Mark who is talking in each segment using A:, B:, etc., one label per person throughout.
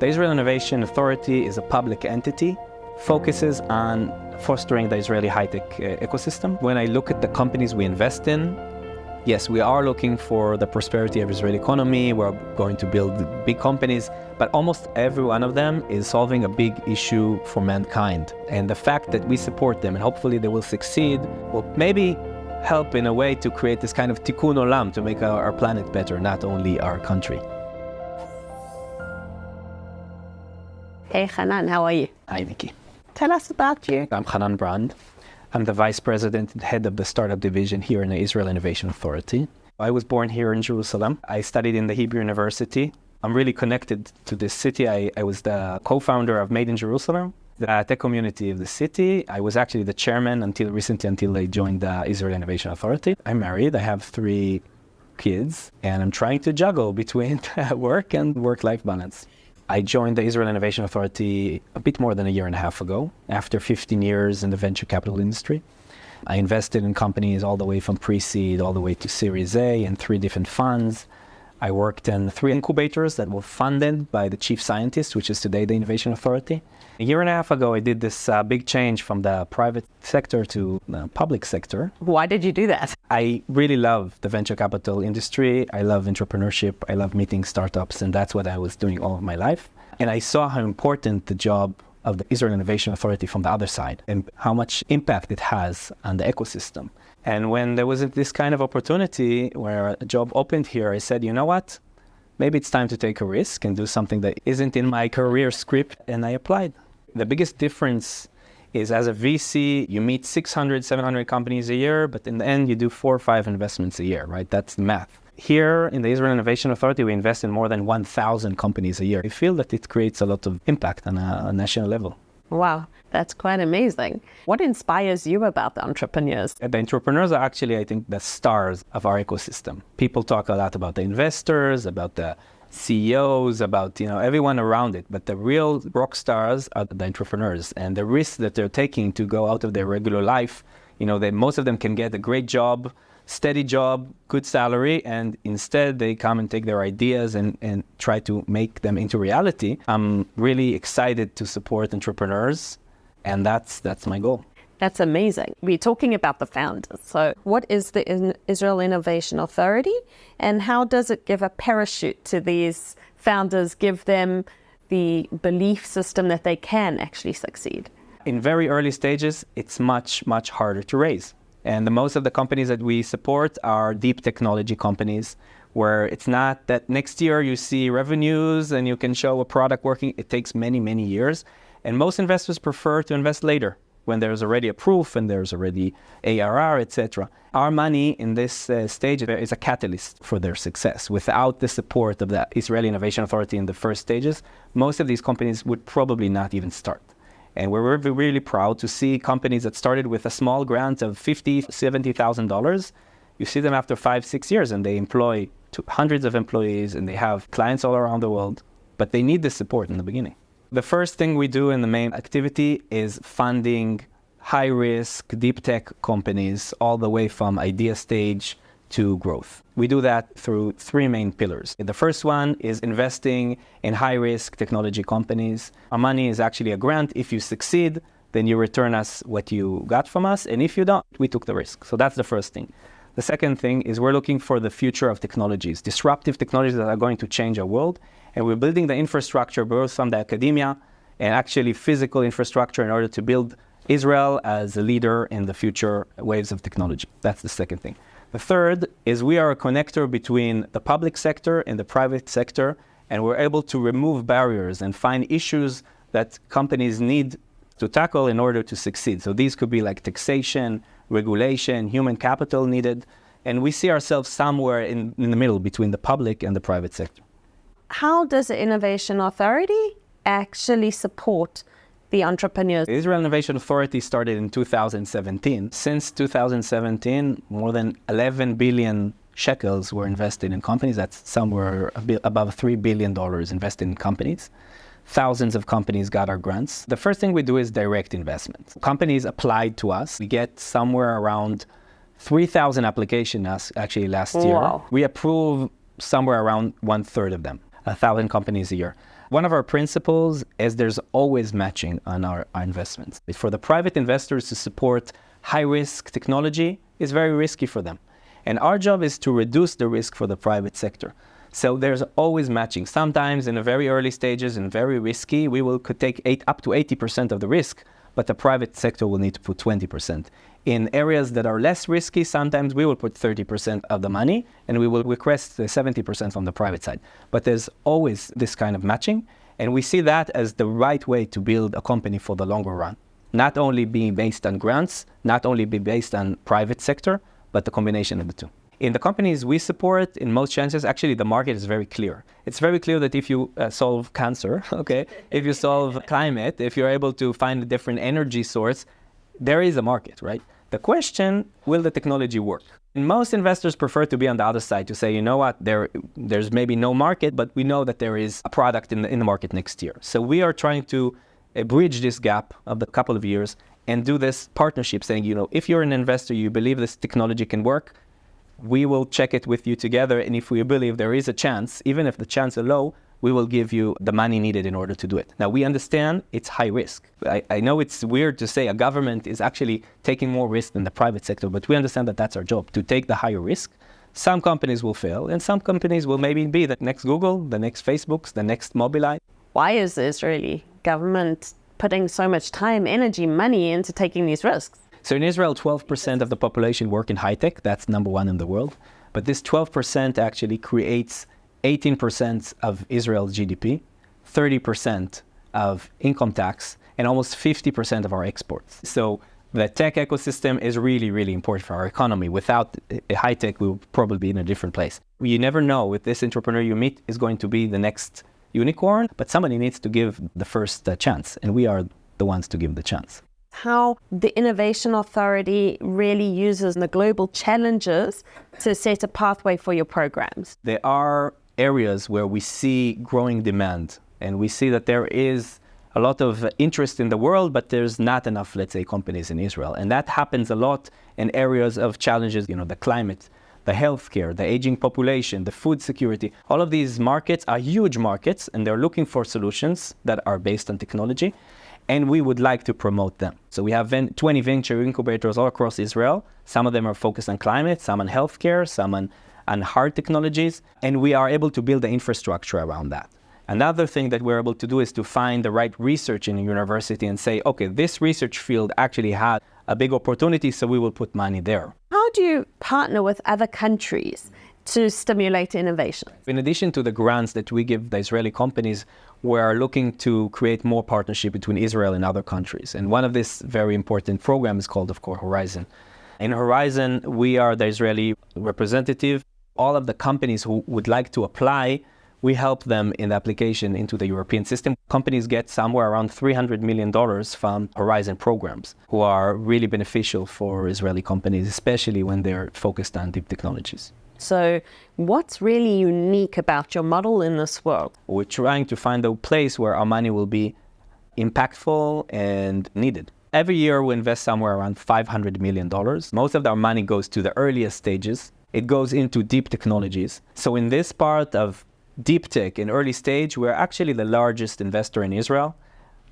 A: The Israel Innovation Authority is a public entity, focuses on fostering the Israeli high-tech ecosystem. When I look at the companies we invest in, yes, we are looking for the prosperity of Israeli economy. We're going to build big companies, but almost every one of them is solving a big issue for mankind. And the fact that we support them and hopefully they will succeed will maybe help in a way to create this kind of tikkun olam, to make our planet better, not only our country.
B: Hey Chanan, how are you?
A: Hi, Nicky.
B: Tell us about you.
A: I'm Chanan Brand. I'm the Vice President and Head of the Startup Division here in the Israel Innovation Authority. I was born here in Jerusalem. I studied in the Hebrew University. I'm really connected to this city. I was the co-founder of Made in Jerusalem, the tech community of the city. I was actually the chairman until I joined the Israel Innovation Authority. I'm married. I have 3 kids, and I'm trying to juggle between work and work-life balance. I joined the Israel Innovation Authority a bit more than a year and a half ago, after 15 years in the venture capital industry. I invested in companies all the way from pre-seed all the way to Series A in 3 different funds. I worked in 3 incubators that were funded by the chief scientist, which is today the Innovation Authority. A year and a half ago, I did this big change from the private sector to the public sector.
B: Why did you do that?
A: I really love the venture capital industry. I love entrepreneurship. I love meeting startups, and that's what I was doing all of my life. And I saw how important the job of the Israel Innovation Authority from the other side and how much impact it has on the ecosystem. And when there was this kind of opportunity where a job opened here, I said, you know what? Maybe it's time to take a risk and do something that isn't in my career script, and I applied. The biggest difference is as a VC, you meet 600, 700 companies a year, but in the end, you do 4 or 5 investments a year, right? That's the math. Here in the Israel Innovation Authority, we invest in more than 1,000 companies a year. I feel that it creates a lot of impact on a national level.
B: Wow, that's quite amazing. What inspires you about the entrepreneurs?
A: The entrepreneurs are actually, I think, the stars of our ecosystem. People talk a lot about the investors, about the CEOs, about everyone around it, but the real rock stars are the entrepreneurs, and the risks that they're taking to go out of their regular life. Most of them can get a great job, steady job, good salary, and instead they come and take their ideas and try to make them into reality. I'm really excited to support entrepreneurs, and that's my goal.
B: That's amazing. We're talking about the founders. So what is the Israel Innovation Authority, and how does it give a parachute to these founders, give them the belief system that they can actually succeed?
A: In very early stages, it's much, much harder to raise. And most of the companies that we support are deep technology companies, where it's not that next year you see revenues and you can show a product working. It takes many, many years. And most investors prefer to invest later, when there's already a proof and there's already ARR, etc. Our money in this stage is a catalyst for their success. Without the support of the Israeli Innovation Authority in the first stages, most of these companies would probably not even start. And we're really proud to see companies that started with a small grant of $50,000, $70,000. You see them after 5-6 years, and they employ hundreds of employees, and they have clients all around the world, but they need the support in the beginning. The first thing we do in the main activity is funding high-risk, deep tech companies all the way from idea stage to growth. We do that through 3 main pillars. The first one is investing in high-risk technology companies. Our money is actually a grant. If you succeed, then you return us what you got from us, and if you don't, we took the risk. So that's the first thing. The second thing is we're looking for the future of technologies, disruptive technologies that are going to change our world, and we're building the infrastructure both from the academia and actually physical infrastructure in order to build Israel as a leader in the future waves of technology. That's the second thing. The third is we are a connector between the public sector and the private sector, and we're able to remove barriers and find issues that companies need to tackle in order to succeed. So these could be like taxation, regulation, human capital needed, and we see ourselves somewhere in the middle between the public and the private sector.
B: How does the Innovation Authority actually support the entrepreneurs?
A: The Israel Innovation Authority started in 2017. Since 2017, more than 11 billion shekels were invested in companies. That's somewhere above $3 billion invested in companies. Thousands of companies got our grants. The first thing we do is direct investment. Companies applied to us. We get somewhere around 3,000 applications actually last year.
B: Wow.
A: We approve somewhere around 1/3 of them, 1,000 companies a year. One of our principles is there's always matching on our investments. For the private investors to support high-risk technology is very risky for them. And our job is to reduce the risk for the private sector. So there's always matching. Sometimes in the very early stages and very risky, could take up to 80% of the risk, but the private sector will need to put 20%. In areas that are less risky, sometimes we will put 30% of the money and we will request 70% from the private side. But there's always this kind of matching. And we see that as the right way to build a company for the longer run. Not only being based on grants, not only be based on private sector, but the combination of the two. In the companies we support, in most chances, actually the market is very clear. It's very clear that if you solve cancer, okay, if you solve climate, if you're able to find a different energy source, there is a market, right? The question, will the technology work? And most investors prefer to be on the other side, to say, you know what, there's maybe no market, but we know that there is a product in the market next year. So we are trying to bridge this gap of a couple of years and do this partnership, saying, you know, if you're an investor, you believe this technology can work, we will check it with you together. And if we believe there is a chance, even if the chances are low, we will give you the money needed in order to do it. Now, we understand it's high risk. I know it's weird to say a government is actually taking more risk than the private sector, but we understand that that's our job, to take the higher risk. Some companies will fail, and some companies will maybe be the next Google, the next Facebook, the next Mobileye.
B: Why is the Israeli government putting so much time, energy, money into taking these risks?
A: So in Israel, 12% of the population work in high tech. That's number one in the world. But this 12% actually creates 18% of Israel's GDP, 30% of income tax, and almost 50% of our exports. So the tech ecosystem is really, really important for our economy. Without high tech, we would probably be in a different place. You never know if this entrepreneur you meet is going to be the next unicorn, but somebody needs to give the first chance, and we are the ones to give the chance.
B: How the Innovation Authority really uses the global challenges to set a pathway for your programs.
A: There are areas where we see growing demand, and we see that there is a lot of interest in the world, but there's not enough, let's say, companies in Israel. And that happens a lot in areas of challenges, you know, the climate, the healthcare, the aging population, the food security. All of these markets are huge markets, and they're looking for solutions that are based on technology. And we would like to promote them. So we have 20 venture incubators all across Israel. Some of them are focused on climate, some on healthcare, some on hard technologies. And we are able to build the infrastructure around that. Another thing that we're able to do is to find the right research in a university and say, okay, this research field actually had a big opportunity, so we will put money there.
B: How do you partner with other countries to stimulate innovation?
A: In addition to the grants that we give the Israeli companies, we are looking to create more partnership between Israel and other countries. And one of these very important programs is called, of course, Horizon. In Horizon, we are the Israeli representative. All of the companies who would like to apply, we help them in the application into the European system. Companies get somewhere around $300 million from Horizon programs, who are really beneficial for Israeli companies, especially when they're focused on deep technologies.
B: So what's really unique about your model in this world?
A: We're trying to find a place where our money will be impactful and needed. Every year we invest somewhere around $500 million. Most of our money goes to the earliest stages. It goes into deep technologies. So in this part of deep tech in early stage, we're actually the largest investor in Israel.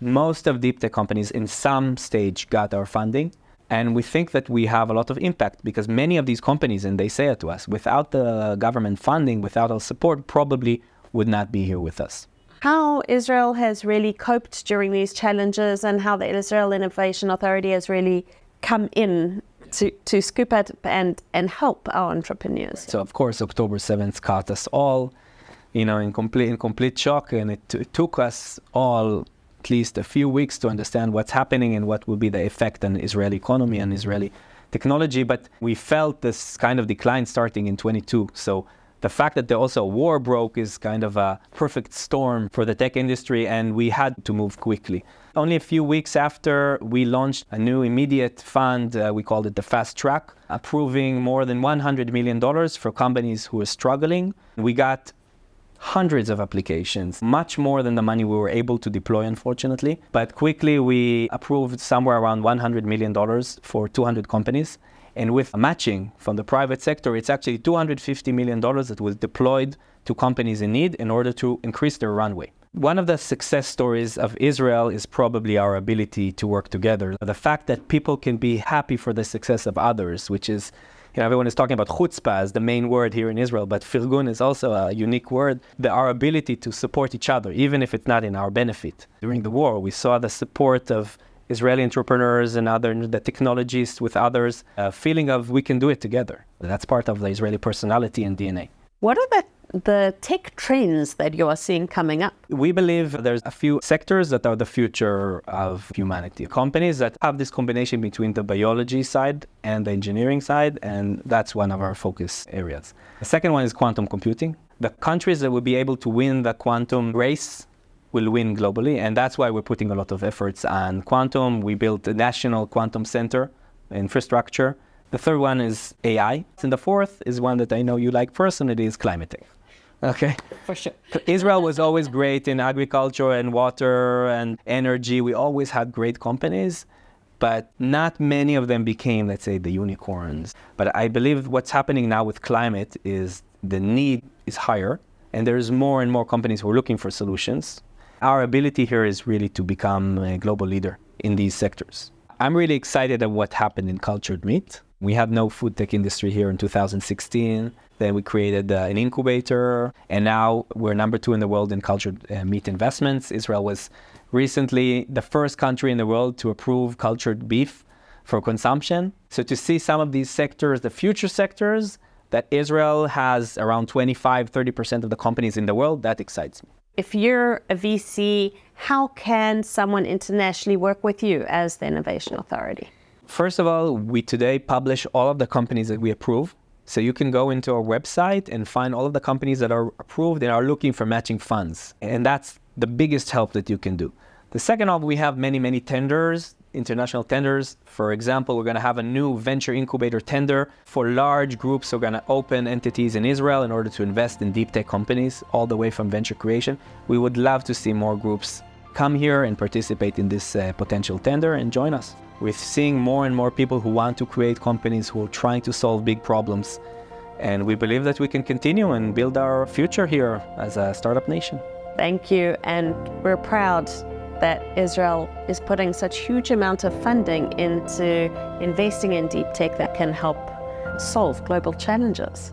A: Most of deep tech companies in some stage got our funding. And we think that we have a lot of impact because many of these companies, and they say it to us, without the government funding, without our support, probably would not be here with us.
B: How Israel has really coped during these challenges and how the Israel Innovation Authority has really come in to scoop up and help our entrepreneurs.
A: So of course, October 7th caught us all, in complete shock, and it took us all at least a few weeks to understand what's happening and what will be the effect on Israeli economy and Israeli technology. But we felt this kind of decline starting in 22. So the fact that there also a war broke is kind of a perfect storm for the tech industry, and we had to move quickly. Only a few weeks after, we launched a new immediate fund, we called it the Fast Track, approving more than $100 million for companies who are struggling. We got hundreds of applications, much more than the money we were able to deploy, unfortunately. But quickly, we approved somewhere around $100 million for 200 companies. And with matching from the private sector, it's actually $250 million that was deployed to companies in need in order to increase their runway. One of the success stories of Israel is probably our ability to work together. The fact that people can be happy for the success of others, which is, everyone is talking about chutzpah as the main word here in Israel, but firgun is also a unique word. Our ability to support each other, even if it's not in our benefit. During the war, we saw the support of Israeli entrepreneurs and the technologists with others, a feeling of we can do it together. That's part of the Israeli personality and DNA.
B: What are the tech trends that you are seeing coming up?
A: We believe there's a few sectors that are the future of humanity. Companies that have this combination between the biology side and the engineering side, and that's one of our focus areas. The second one is quantum computing. The countries that will be able to win the quantum race will win globally, and that's why we're putting a lot of efforts on quantum. We built a national quantum center infrastructure. The third one is AI. And the fourth is one that I know you like personally, is climate tech. Okay.
B: For sure.
A: Israel was always great in agriculture and water and energy. We always had great companies, but not many of them became, let's say, the unicorns. But I believe what's happening now with climate is the need is higher, and there's more and more companies who are looking for solutions. Our ability here is really to become a global leader in these sectors. I'm really excited at what happened in cultured meat. We had no food tech industry here in 2016. Then we created an incubator, and now we're number 2 in the world in cultured meat investments. Israel was recently the first country in the world to approve cultured beef for consumption. So to see some of these sectors, the future sectors, that Israel has around 25-30% of the companies in the world, that excites me.
B: If you're a VC, how can someone internationally work with you as the Innovation Authority?
A: First of all, we today publish all of the companies that we approve. So you can go into our website and find all of the companies that are approved and are looking for matching funds. And that's the biggest help that you can do. The second of, we have many tenders, international tenders. For example, we're going to have a new venture incubator tender for large groups. We're going to open entities in Israel in order to invest in deep tech companies, all the way from venture creation. We would love to see more groups come here and participate in this potential tender and join us. We're seeing more and more people who want to create companies, who are trying to solve big problems. And we believe that we can continue and build our future here as a startup nation.
B: Thank you. And we're proud that Israel is putting such huge amount of funding into investing in deep tech that can help solve global challenges.